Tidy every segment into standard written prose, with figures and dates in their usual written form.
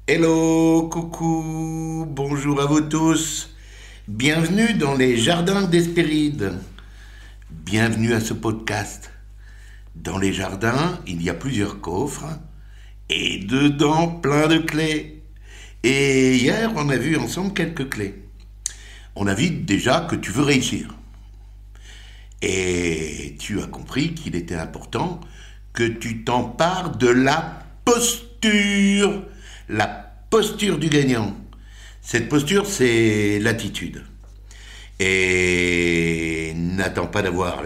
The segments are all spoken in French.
Hello, coucou, bonjour à vous tous. Bienvenue dans les jardins d'Hespéride. Bienvenue à ce podcast. Dans les jardins, il y a plusieurs coffres et dedans plein de clés. Et hier, on a vu ensemble quelques clés. On a vu déjà que tu veux réussir. Et tu as compris qu'il était important que tu t'empares de la posture. La posture du gagnant. Cette posture, c'est l'attitude. Et n'attends pas d'avoir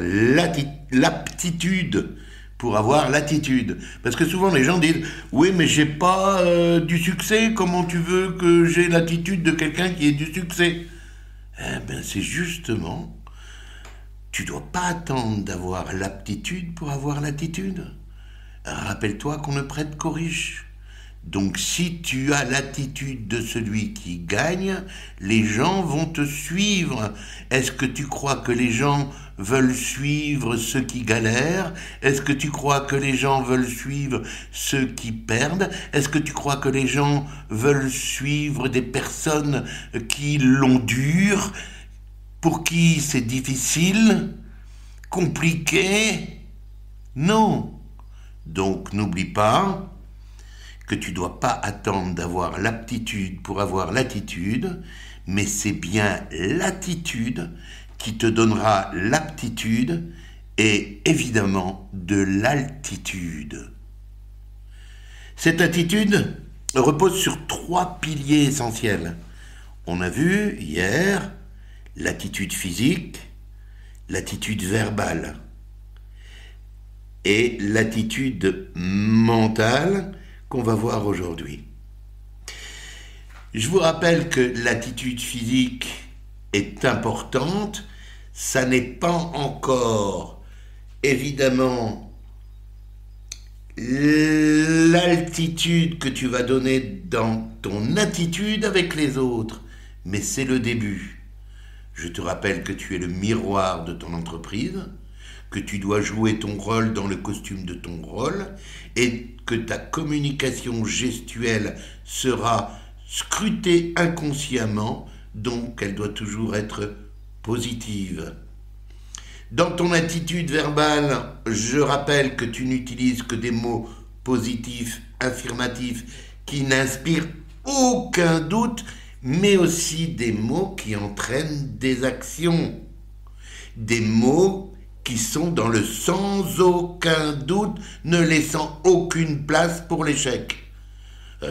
l'aptitude pour avoir l'attitude. Parce que souvent les gens disent « Oui, mais j'ai pas du succès, comment tu veux que j'ai l'attitude de quelqu'un qui ait du succès ?» Eh bien, c'est justement, tu dois pas attendre d'avoir l'aptitude pour avoir l'attitude. Rappelle-toi qu'on ne prête qu'aux riches. Donc si tu as l'attitude de celui qui gagne, les gens vont te suivre. Est-ce que tu crois que les gens veulent suivre ceux qui galèrent? Est-ce que tu crois que les gens veulent suivre ceux qui perdent? Est-ce que tu crois que les gens veulent suivre des personnes qui l'ont dur, pour qui c'est difficile, compliqué? Non. Donc n'oublie pas que tu ne dois pas attendre d'avoir l'aptitude pour avoir l'attitude, mais c'est bien l'attitude qui te donnera l'aptitude et évidemment de l'altitude. Cette attitude repose sur 3 piliers essentiels. On a vu hier l'attitude physique, l'attitude verbale et l'attitude mentale qu'on va voir aujourd'hui. Je vous rappelle que l'attitude physique est importante. Ça n'est pas encore, évidemment, l'altitude que tu vas donner dans ton attitude avec les autres, mais c'est le début. Je te rappelle que tu es le miroir de ton entreprise, que tu dois jouer ton rôle dans le costume de ton rôle et que ta communication gestuelle sera scrutée inconsciemment, donc elle doit toujours être positive. Dans ton attitude verbale, je rappelle que tu n'utilises que des mots positifs, affirmatifs, qui n'inspirent aucun doute, mais aussi des mots qui entraînent des actions. Des mots qui sont dans le sans aucun doute, ne laissant aucune place pour l'échec.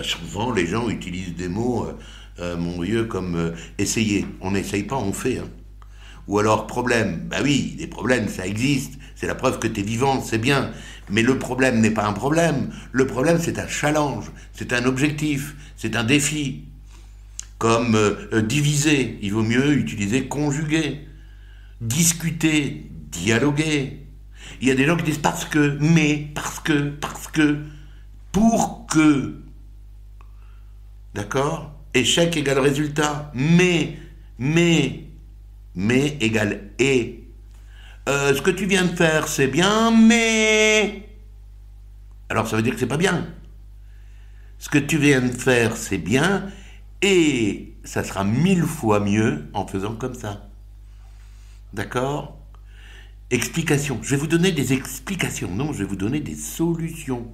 Souvent, les gens utilisent des mots, mon vieux, comme essayer. On n'essaye pas, on fait. Ou alors problème. Ben oui, des problèmes, ça existe. C'est la preuve que tu es vivant, c'est bien. Mais le problème n'est pas un problème. Le problème, c'est un challenge, c'est un objectif, c'est un défi. Comme diviser, il vaut mieux utiliser conjuguer. Discuter, dialoguer. Il y a des gens qui disent parce que, mais, parce que, pour que. D'accord? Échec égale résultat. Mais égale et. Ce que tu viens de faire, c'est bien, mais. Alors ça veut dire que c'est pas bien. Ce que tu viens de faire, c'est bien, et ça sera 1000 fois mieux en faisant comme ça. D'accord? Explication. Je vais vous donner des explications. Non, je vais vous donner des solutions.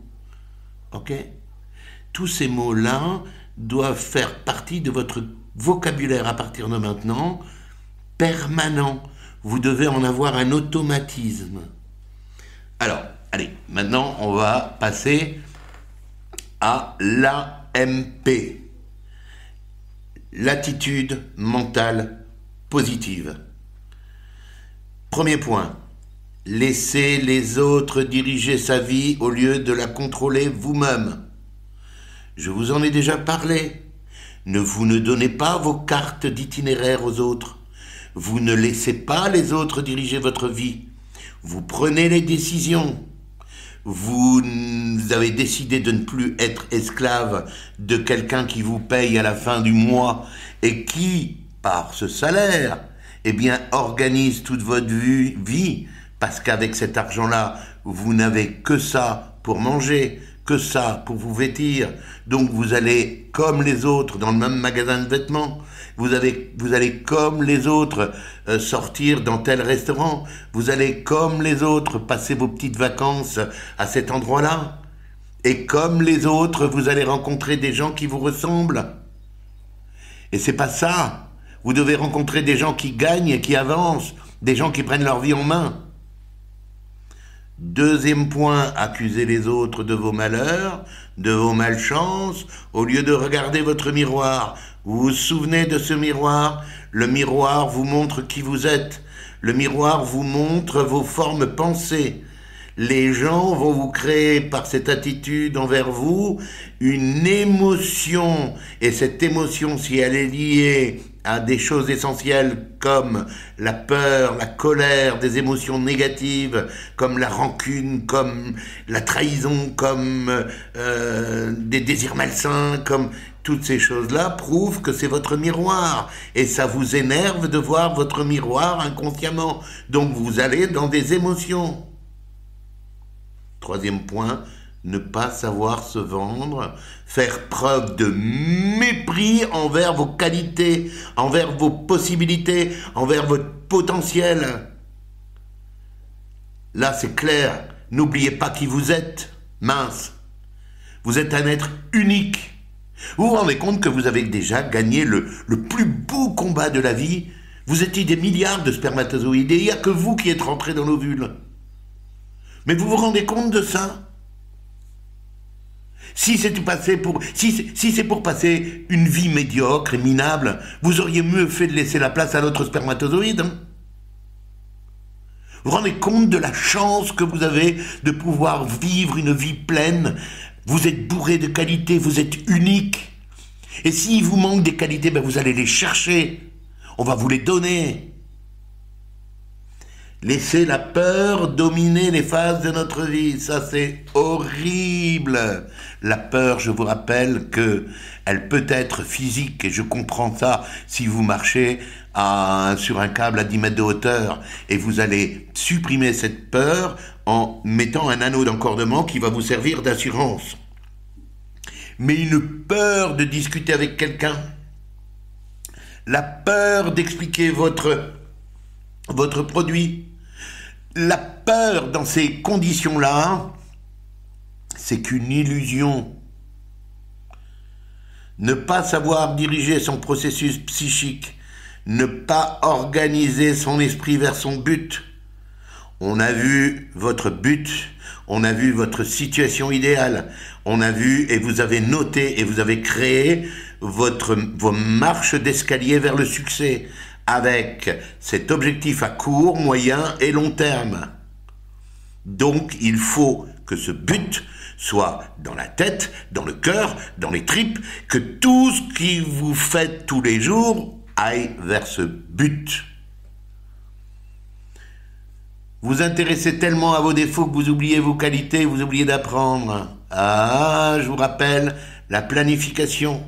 Ok? Tous ces mots-là doivent faire partie de votre vocabulaire à partir de maintenant, permanent. Vous devez en avoir un automatisme. Alors, allez, maintenant, on va passer à l'AMP. L'attitude mentale positive. Premier point. Laissez les autres diriger sa vie au lieu de la contrôler vous-même. Je vous en ai déjà parlé. Vous ne donnez pas vos cartes d'itinéraire aux autres. Vous ne laissez pas les autres diriger votre vie. Vous prenez les décisions. Vous avez décidé de ne plus être esclave de quelqu'un qui vous paye à la fin du mois et qui, par ce salaire, eh bien, organise toute votre vie, parce qu'avec cet argent-là, vous n'avez que ça pour manger, que ça pour vous vêtir. Donc vous allez, comme les autres, dans le même magasin de vêtements. Vous allez comme les autres sortir dans tel restaurant. Vous allez comme les autres passer vos petites vacances à cet endroit-là. Et comme les autres, vous allez rencontrer des gens qui vous ressemblent. Et c'est pas ça. Vous devez rencontrer des gens qui gagnent et qui avancent, des gens qui prennent leur vie en main. Deuxième point, accusez les autres de vos malheurs, de vos malchances, au lieu de regarder votre miroir. Vous vous souvenez de ce miroir? Le miroir vous montre qui vous êtes. Le miroir vous montre vos formes pensées. Les gens vont vous créer par cette attitude envers vous une émotion. Et cette émotion, si elle est liée à des choses essentielles comme la peur, la colère, des émotions négatives, comme la rancune, comme la trahison, comme des désirs malsains, comme toutes ces choses-là prouvent que c'est votre miroir. Et ça vous énerve de voir votre miroir inconsciemment. Donc vous allez dans des émotions. Troisième point, ne pas savoir se vendre, faire preuve de mépris envers vos qualités, envers vos possibilités, envers votre potentiel. Là, c'est clair, n'oubliez pas qui vous êtes, mince. Vous êtes un être unique. Vous vous rendez compte que vous avez déjà gagné le plus beau combat de la vie? Vous étiez des milliards de spermatozoïdes et il n'y a que vous qui êtes rentrés dans l'ovule. Mais vous vous rendez compte de ça? Si c'est pour passer une vie médiocre et minable, vous auriez mieux fait de laisser la place à l'autre spermatozoïde. Vous vous rendez compte de la chance que vous avez de pouvoir vivre une vie pleine? Vous êtes bourré de qualités, vous êtes unique. Et s'il vous manque des qualités, vous allez les chercher. On va vous les donner. Laissez la peur dominer les phases de notre vie, ça c'est horrible. La peur, je vous rappelle que elle peut être physique, et je comprends ça si vous marchez sur un câble à 10 mètres de hauteur, et vous allez supprimer cette peur en mettant un anneau d'encordement qui va vous servir d'assurance. Mais une peur de discuter avec quelqu'un, la peur d'expliquer votre produit, la peur dans ces conditions-là, c'est qu'une illusion. Ne pas savoir diriger son processus psychique, ne pas organiser son esprit vers son but. On a vu votre but, on a vu votre situation idéale, on a vu et vous avez noté et vous avez créé vos marches d'escalier vers le succès, avec cet objectif à court, moyen et long terme. Donc, il faut que ce but soit dans la tête, dans le cœur, dans les tripes, que tout ce que vous faites tous les jours aille vers ce but. Vous intéressez tellement à vos défauts que vous oubliez vos qualités, vous oubliez d'apprendre. Ah, je vous rappelle, la planification.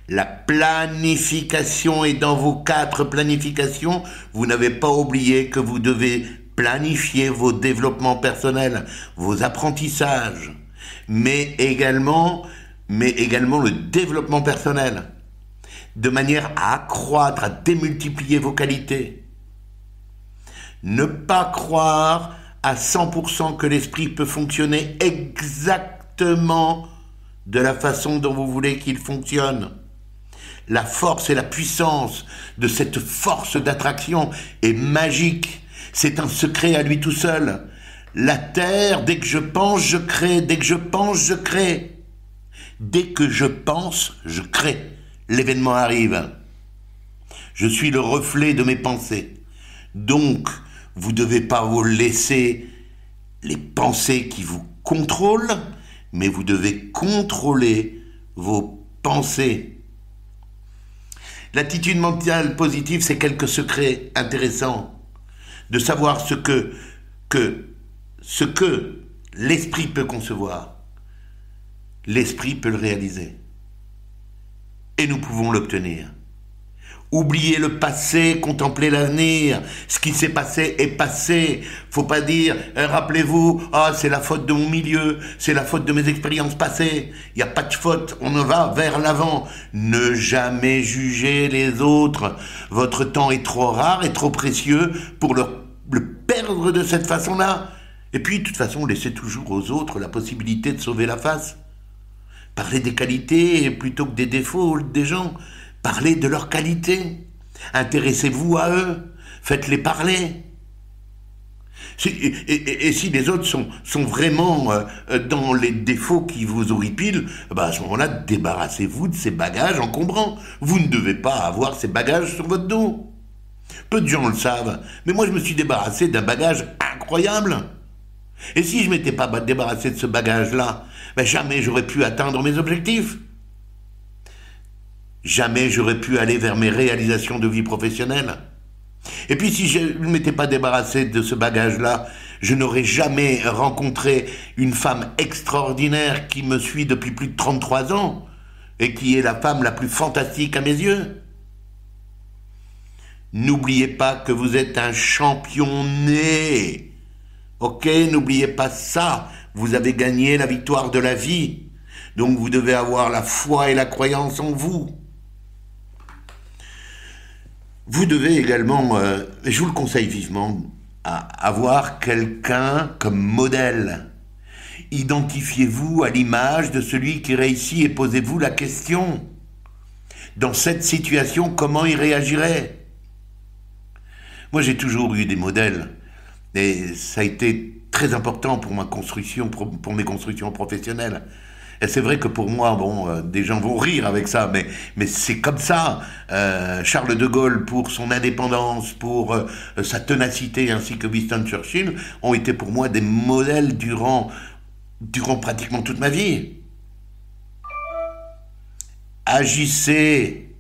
La planification est dans vos 4 planifications. Vous n'avez pas oublié que vous devez planifier vos développements personnels, vos apprentissages, mais également le développement personnel, de manière à accroître, à démultiplier vos qualités. Ne pas croire à 100% que l'esprit peut fonctionner exactement de la façon dont vous voulez qu'il fonctionne. La force et la puissance de cette force d'attraction est magique. C'est un secret à lui tout seul. La Terre, dès que je pense, je crée. Dès que je pense, je crée. Dès que je pense, je crée. L'événement arrive. Je suis le reflet de mes pensées. Donc, vous ne devez pas vous laisser les pensées qui vous contrôlent, mais vous devez contrôler vos pensées. L'attitude mentale positive, c'est quelques secrets intéressants. De savoir ce que l'esprit peut concevoir. L'esprit peut le réaliser. Et nous pouvons l'obtenir. Oubliez le passé, contemplez l'avenir. Ce qui s'est passé est passé. Faut pas dire, rappelez-vous, ah, c'est la faute de mon milieu, c'est la faute de mes expériences passées. Il n'y a pas de faute, on va vers l'avant. Ne jamais juger les autres. Votre temps est trop rare et trop précieux pour le perdre de cette façon-là. Et puis, de toute façon, laissez toujours aux autres la possibilité de sauver la face. Parlez des qualités plutôt que des défauts des gens. Parlez de leurs qualités. Intéressez-vous à eux. Faites-les parler. Et si les autres sont vraiment dans les défauts qui vous horripilent, à ce moment-là, débarrassez-vous de ces bagages encombrants. Vous ne devez pas avoir ces bagages sur votre dos. Peu de gens le savent, mais moi je me suis débarrassé d'un bagage incroyable. Et si je ne m'étais pas débarrassé de ce bagage-là, jamais j'aurais pu atteindre mes objectifs. Jamais j'aurais pu aller vers mes réalisations de vie professionnelle. Et puis si je ne m'étais pas débarrassé de ce bagage-là, je n'aurais jamais rencontré une femme extraordinaire qui me suit depuis plus de 33 ans et qui est la femme la plus fantastique à mes yeux. N'oubliez pas que vous êtes un champion né. Ok, n'oubliez pas ça. Vous avez gagné la victoire de la vie. Donc vous devez avoir la foi et la croyance en vous. Vous devez également, je vous le conseille vivement, avoir quelqu'un comme modèle. Identifiez-vous à l'image de celui qui réussit et posez-vous la question. Dans cette situation, comment il réagirait? Moi, j'ai toujours eu des modèles. Et ça a été très important pour ma construction, pour mes constructions professionnelles. Et c'est vrai que pour moi, des gens vont rire avec ça, mais c'est comme ça. Charles de Gaulle, pour son indépendance, pour sa ténacité, ainsi que Winston Churchill, ont été pour moi des modèles durant pratiquement toute ma vie. Agissez.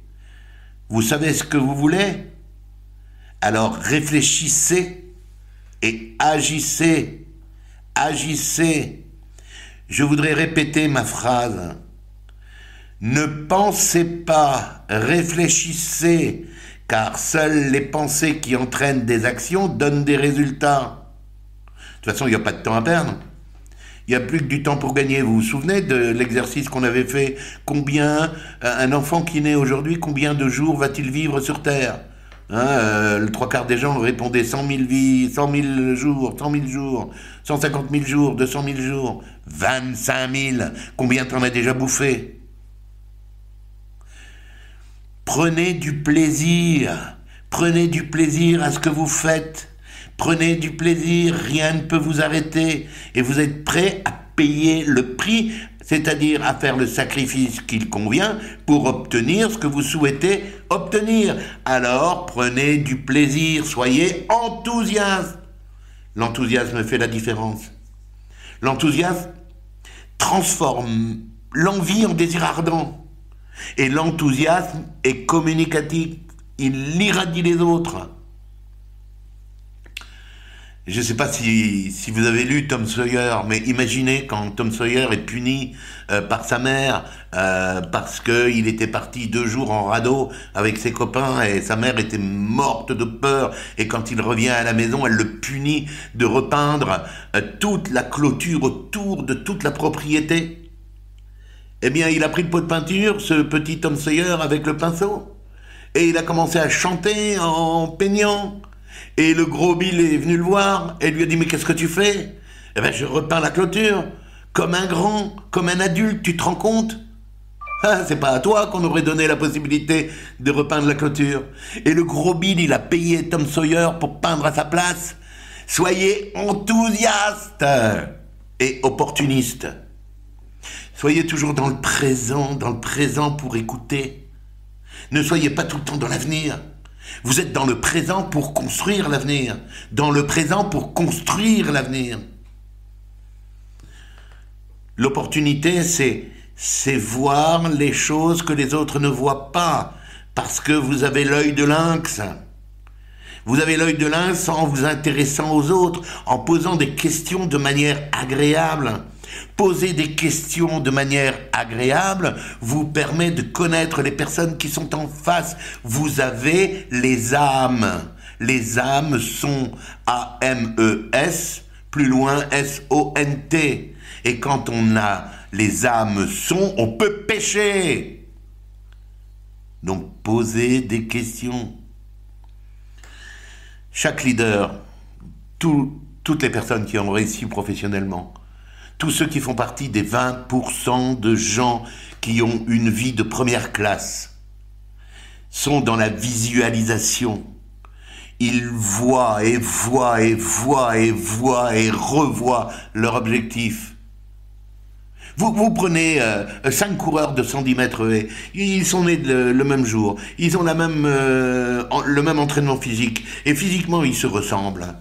Vous savez ce que vous voulez? Alors réfléchissez et agissez. Agissez. Je voudrais répéter ma phrase. Ne pensez pas, réfléchissez, car seules les pensées qui entraînent des actions donnent des résultats. De toute façon, il n'y a pas de temps à perdre. Il n'y a plus que du temps pour gagner. Vous vous souvenez de l'exercice qu'on avait fait? Un enfant qui naît aujourd'hui, combien de jours va-t-il vivre sur Terre? Le 3/4 des gens répondaient 100 000 vies, 100 000 jours, 100 000 jours, 150 000 jours, 200 000 jours, 25 000. Combien t'en as déjà bouffé? Prenez du plaisir à ce que vous faites. Prenez du plaisir, rien ne peut vous arrêter. Et vous êtes prêt à payer le prix, c'est-à-dire à faire le sacrifice qu'il convient pour obtenir ce que vous souhaitez obtenir. Alors, prenez du plaisir, soyez enthousiaste. L'enthousiasme fait la différence. L'enthousiasme transforme l'envie en désir ardent. Et l'enthousiasme est communicatif, il irradie les autres. Je ne sais pas si vous avez lu Tom Sawyer, mais imaginez quand Tom Sawyer est puni par sa mère parce qu'il était parti 2 jours en radeau avec ses copains et sa mère était morte de peur, et quand il revient à la maison, elle le punit de repeindre toute la clôture autour de toute la propriété. Eh bien, il a pris le pot de peinture, ce petit Tom Sawyer, avec le pinceau, et il a commencé à chanter en peignant. Et le gros Bill est venu le voir et lui a dit « Mais qu'est-ce que tu fais ?»« Eh bien, je repeins la clôture. Comme un grand, comme un adulte, tu te rends compte ? Ah, c'est pas à toi qu'on aurait donné la possibilité de repeindre la clôture. » Et le gros Bill, il a payé Tom Sawyer pour peindre à sa place. Soyez enthousiaste et opportuniste. Soyez toujours dans le présent pour écouter. Ne soyez pas tout le temps dans l'avenir. Vous êtes dans le présent pour construire l'avenir. Dans le présent pour construire l'avenir. L'opportunité, c'est voir les choses que les autres ne voient pas, parce que vous avez l'œil de lynx. Vous avez l'œil de lynx en vous intéressant aux autres, en posant des questions de manière agréable. Poser des questions de manière agréable vous permet de connaître les personnes qui sont en face. Vous avez les âmes. Les âmes sont A-M-E-S, plus loin S-O-N-T. Et quand on a les âmes sont, on peut pécher. Donc posez des questions. Chaque leader, toutes les personnes qui ont réussi professionnellement, tous ceux qui font partie des 20% de gens qui ont une vie de première classe, sont dans la visualisation. Ils voient et voient et voient et voient et revoient leur objectif. Vous prenez 5 coureurs de 110 mètres haies, ils sont nés le même jour, ils ont le même entraînement physique, et physiquement ils se ressemblent.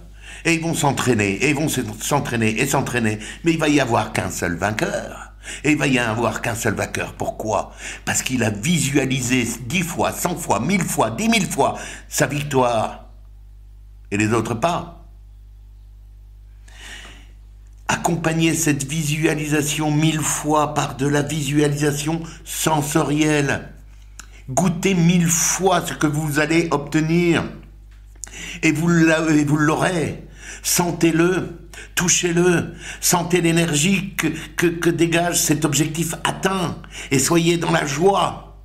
Et ils vont s'entraîner, et ils vont s'entraîner et s'entraîner, mais il va y avoir qu'un seul vainqueur. Et il va y avoir qu'un seul vainqueur. Pourquoi? Parce qu'il a visualisé 10 fois, 100 fois, 1000 fois, 10 000 fois sa victoire. Et les autres pas. Accompagnez cette visualisation 1000 fois par de la visualisation sensorielle. Goûtez 1000 fois ce que vous allez obtenir. Et vous l'aurez. Sentez-le, touchez-le, sentez l'énergie que dégage cet objectif atteint et soyez dans la joie.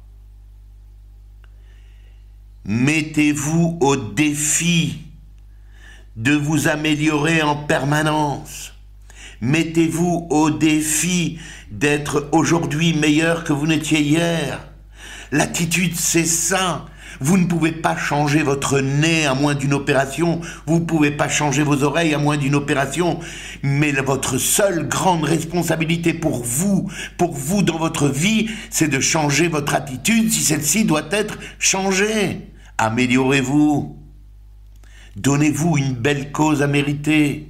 Mettez-vous au défi de vous améliorer en permanence. Mettez-vous au défi d'être aujourd'hui meilleur que vous n'étiez hier. L'attitude, c'est ça. Vous ne pouvez pas changer votre nez à moins d'une opération, vous ne pouvez pas changer vos oreilles à moins d'une opération, mais votre seule grande responsabilité pour vous dans votre vie, c'est de changer votre attitude si celle-ci doit être changée. Améliorez-vous. Donnez-vous une belle cause à mériter.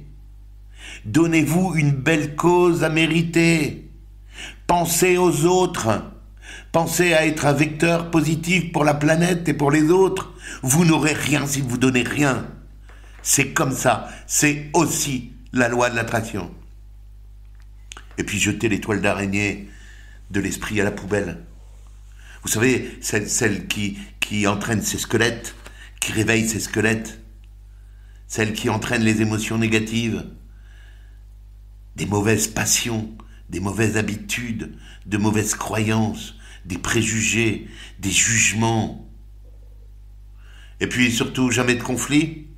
Donnez-vous une belle cause à mériter. Pensez aux autres. Pensez à être un vecteur positif pour la planète et pour les autres. Vous n'aurez rien si vous donnez rien. C'est comme ça. C'est aussi la loi de l'attraction. Et puis jetez l'étoile d'araignée de l'esprit à la poubelle. Vous savez, celle qui entraîne ses squelettes, qui réveille ses squelettes, celle qui entraîne les émotions négatives, des mauvaises passions, des mauvaises habitudes, de mauvaises croyances, des préjugés, des jugements. Et puis surtout, jamais de conflit.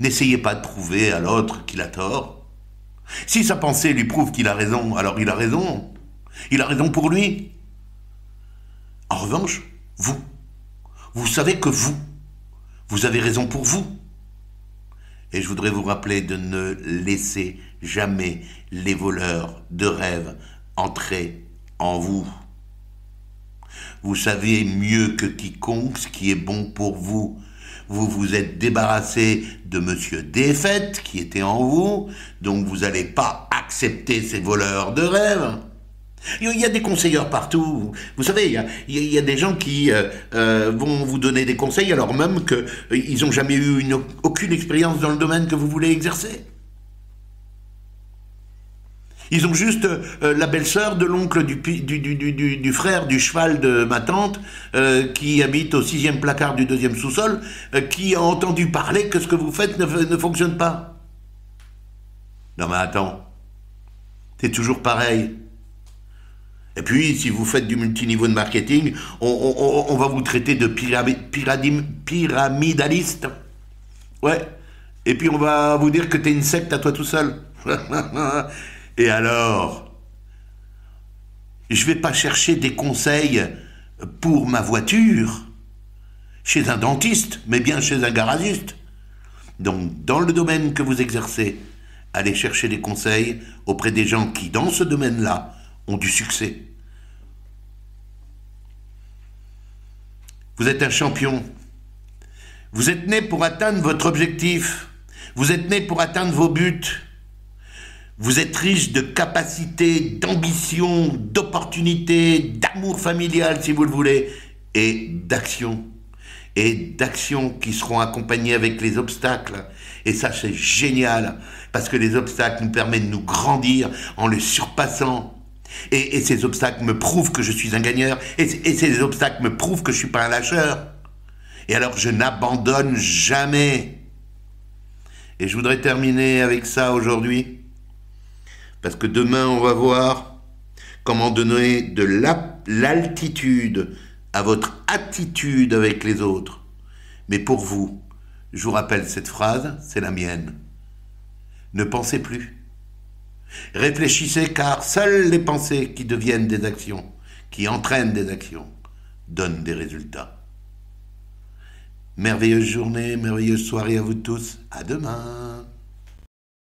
N'essayez pas de prouver à l'autre qu'il a tort. Si sa pensée lui prouve qu'il a raison, alors il a raison. Il a raison pour lui. En revanche, vous savez que vous avez raison pour vous. Et je voudrais vous rappeler de ne laisser jamais les voleurs de rêve entrer en vous. Vous savez mieux que quiconque ce qui est bon pour vous. Vous vous êtes débarrassé de Monsieur Défaite qui était en vous, donc vous n'allez pas accepter ces voleurs de rêve. Il y a des conseilleurs partout. Vous savez, il y a des gens qui vont vous donner des conseils alors même qu'ils n'ont jamais eu aucune expérience dans le domaine que vous voulez exercer. Ils ont juste la belle-sœur de l'oncle du frère du cheval de ma tante qui habite au 6e placard du 2e sous-sol qui a entendu parler que ce que vous faites ne fonctionne pas. Non mais attends, c'est toujours pareil. Et puis, si vous faites du multiniveau de marketing, on va vous traiter de pyramidaliste. Ouais. Et puis, on va vous dire que t'es une secte à toi tout seul. Et alors, je vais pas chercher des conseils pour ma voiture chez un dentiste, mais bien chez un garagiste. Donc, dans le domaine que vous exercez, allez chercher des conseils auprès des gens qui, dans ce domaine-là, ont du succès. Vous êtes un champion. Vous êtes né pour atteindre votre objectif. Vous êtes né pour atteindre vos buts. Vous êtes riche de capacités, d'ambition, d'opportunités, d'amour familial si vous le voulez, et d'action. et d'actions qui seront accompagnées avec les obstacles. Et ça, c'est génial, parce que les obstacles nous permettent de nous grandir en les surpassant. Et ces obstacles me prouvent que je suis un gagneur, et ces obstacles me prouvent que je ne suis pas un lâcheur. Et alors, je n'abandonne jamais. Et je voudrais terminer avec ça aujourd'hui, parce que demain, on va voir comment donner de l'altitude à votre attitude avec les autres. Mais pour vous, je vous rappelle cette phrase, c'est la mienne. Ne pensez plus. Réfléchissez, car seules les pensées qui deviennent des actions, qui entraînent des actions, donnent des résultats. Merveilleuse journée, merveilleuse soirée à vous tous. À demain.